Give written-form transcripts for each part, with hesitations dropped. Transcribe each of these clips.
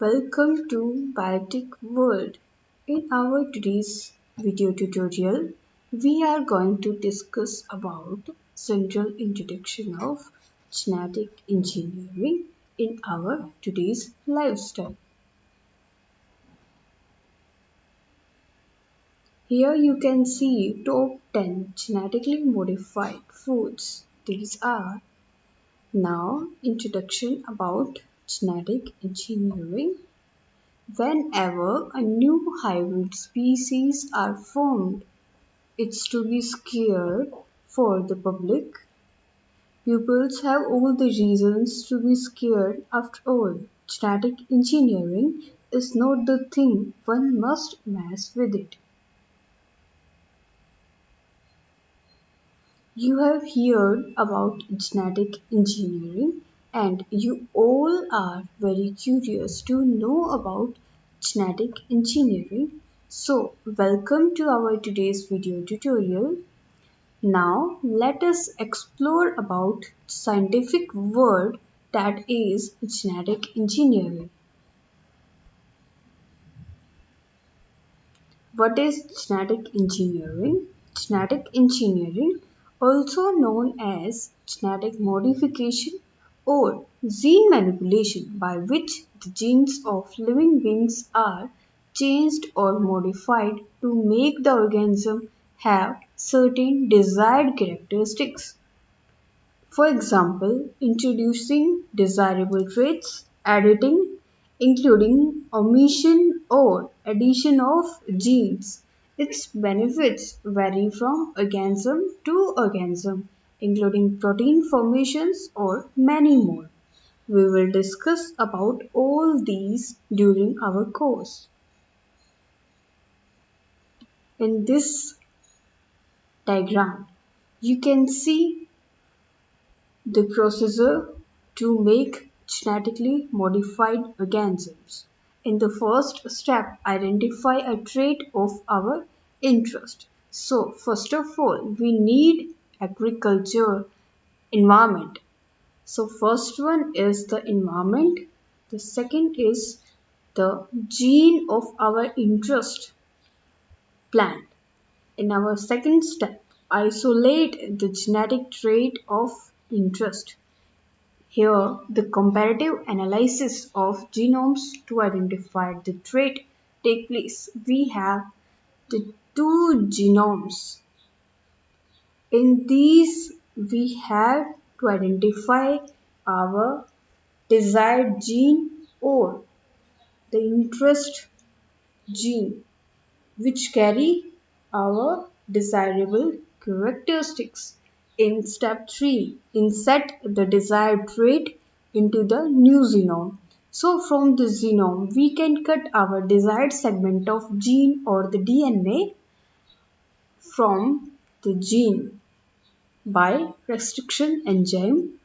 Welcome to Bioticworld. In our today's video tutorial, we are going to discuss about central introduction of genetic engineering in our today's lifestyle. Here you can see top 10 genetically modified foods. These are now introduction about genetic engineering. Whenever a new hybrid species are formed, it's to be scared for the public. Pupils have all the reasons to be scared after all. Genetic engineering is not the thing one must mess with it. You have heard about genetic engineering and you all are very curious to know about genetic engineering. So, welcome to our today's video tutorial. Now, let us explore about scientific word that is genetic engineering. What is genetic engineering? Genetic engineering, also known as genetic modification or gene manipulation, by which the genes of living beings are changed or modified to make the organism have certain desired characteristics. For example, introducing desirable traits, editing, including omission or addition of genes. Its benefits vary from organism to organism, including protein formations or many more. We will discuss about all these during our course. In this diagram, you can see the procedure to make genetically modified organisms. In the first step, identify a trait of our interest. So, first of all, we need agriculture environment. So, first one is the environment. The second is the gene of our interest plant. In our second step, isolate the genetic trait of interest. Here, the comparative analysis of genomes to identify the trait take place. We have the two genomes. In these, we have to identify our desired gene or the interest gene which carry our desirable characteristics. In step 3, insert the desired trait into the new genome. So from the genome, we can cut our desired segment of gene or the DNA from the gene by restriction enzyme.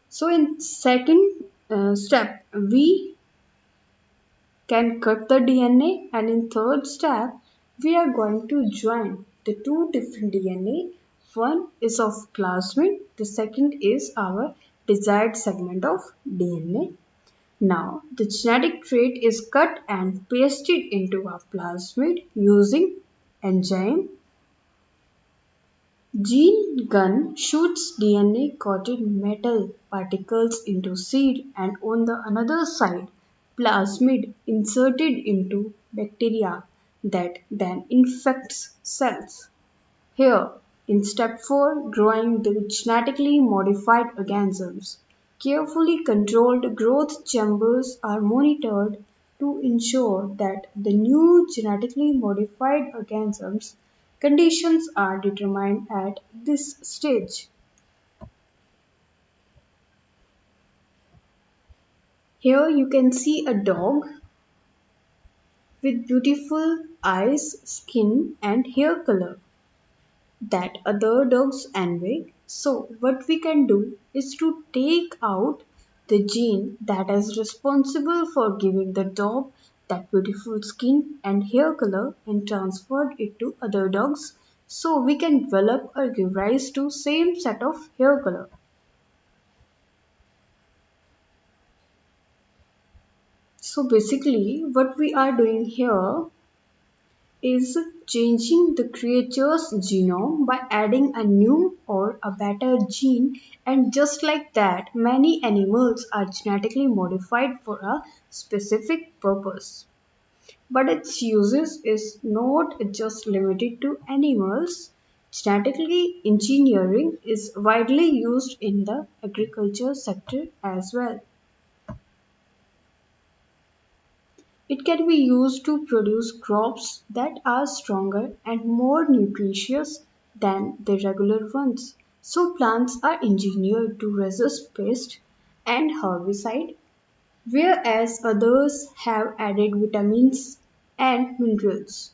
So in second step, we can cut the DNA, and in third step we are going to join the two different DNA. One is of plasmid, the second is our desired segment of DNA. Now the genetic trait is cut and pasted into a plasmid using enzyme. Gene gun shoots DNA coated metal particles into seed, and on the another side plasmid inserted into bacteria that then infects cells. Here in step 4, growing the genetically modified organisms. Carefully controlled growth chambers are monitored to ensure that the new genetically modified organisms conditions are determined at this stage. Here you can see a dog with beautiful eyes, skin and hair color that other dogs envy. So what we can do is to take out the gene that is responsible for giving the dog that beautiful skin and hair color and transfer it to other dogs so we can develop or give rise to same set of hair color. So basically, what we are doing here is changing the creature's genome by adding a new or a better gene, and just like that, many animals are genetically modified for a specific purpose. But its uses is not just limited to animals. Genetically engineering is widely used in the agriculture sector as well. It can be used to produce crops that are stronger and more nutritious than the regular ones. So plants are engineered to resist pest and herbicide, whereas others have added vitamins and minerals.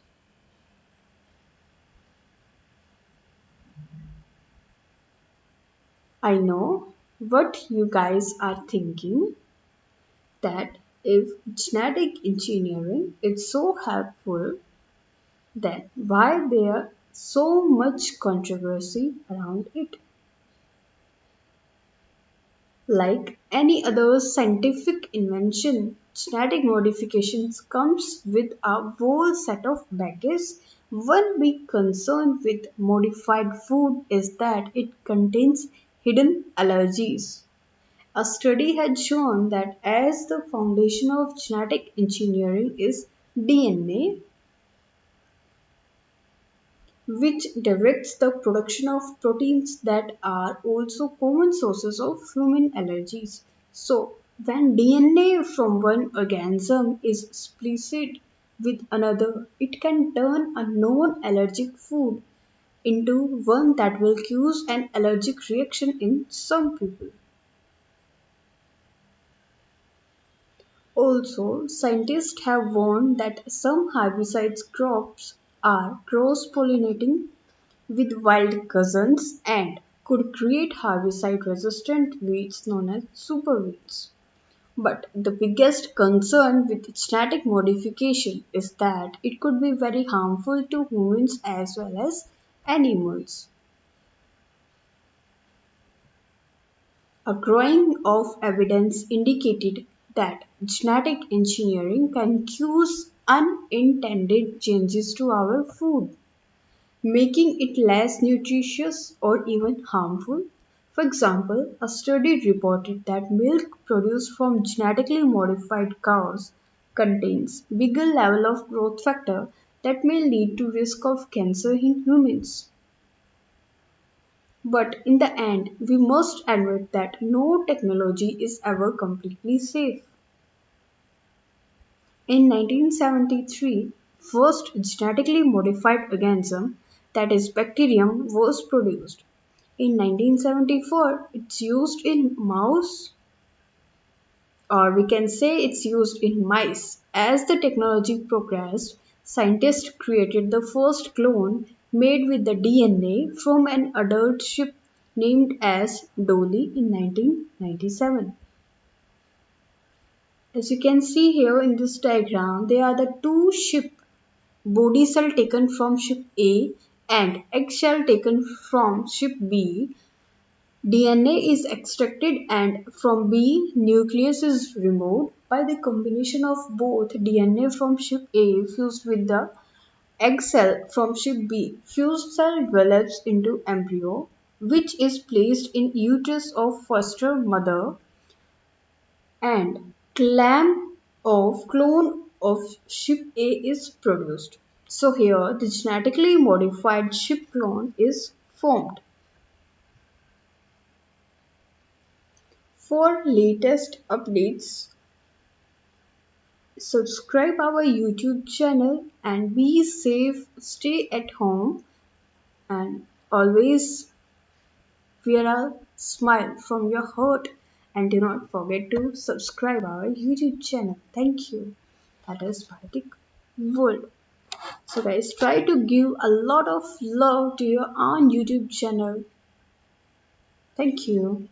I know what you guys are thinking, that if genetic engineering is so helpful, then why there so much controversy around it? Like any other scientific invention, genetic modifications comes with a whole set of baggage. One big concern with modified food is that it contains hidden allergies. A study had shown that as the foundation of genetic engineering is DNA, which directs the production of proteins that are also common sources of human allergies. So, when DNA from one organism is spliced with another, it can turn a non allergic food into one that will cause an allergic reaction in some people. Also, scientists have warned that some herbicide crops are cross-pollinating with wild cousins and could create herbicide-resistant weeds known as superweeds. But the biggest concern with genetic modification is that it could be very harmful to humans as well as animals. A growing of evidence indicated that genetic engineering can cause unintended changes to our food, making it less nutritious or even harmful. For example, a study reported that milk produced from genetically modified cows contains bigger level of growth factor that may lead to risk of cancer in humans. But in the end, we must admit that no technology is ever completely safe. In 1973, first genetically modified organism, that is bacterium, was produced. In 1974, it's used in mouse, or we can say it's used in mice. As the technology progressed, scientists created the first clone made with the DNA from an adult sheep named as Dolly in 1997. As you can see here in this diagram, they are the two sheep body cell taken from sheep A and egg shell taken from sheep B. DNA is extracted and from B, nucleus is removed. By the combination of both DNA from sheep A fused with the egg cell from sheep B, fused cell develops into embryo, which is placed in uterus of foster mother, and clone of sheep A is produced. So here the genetically modified sheep clone is formed. For latest updates, subscribe our YouTube channel and be safe, stay at home, and always wear a smile from your heart, and do not forget to subscribe our YouTube channel. Thank you. That is Biotic World. So guys, try to give a lot of love to your own YouTube channel. Thank you.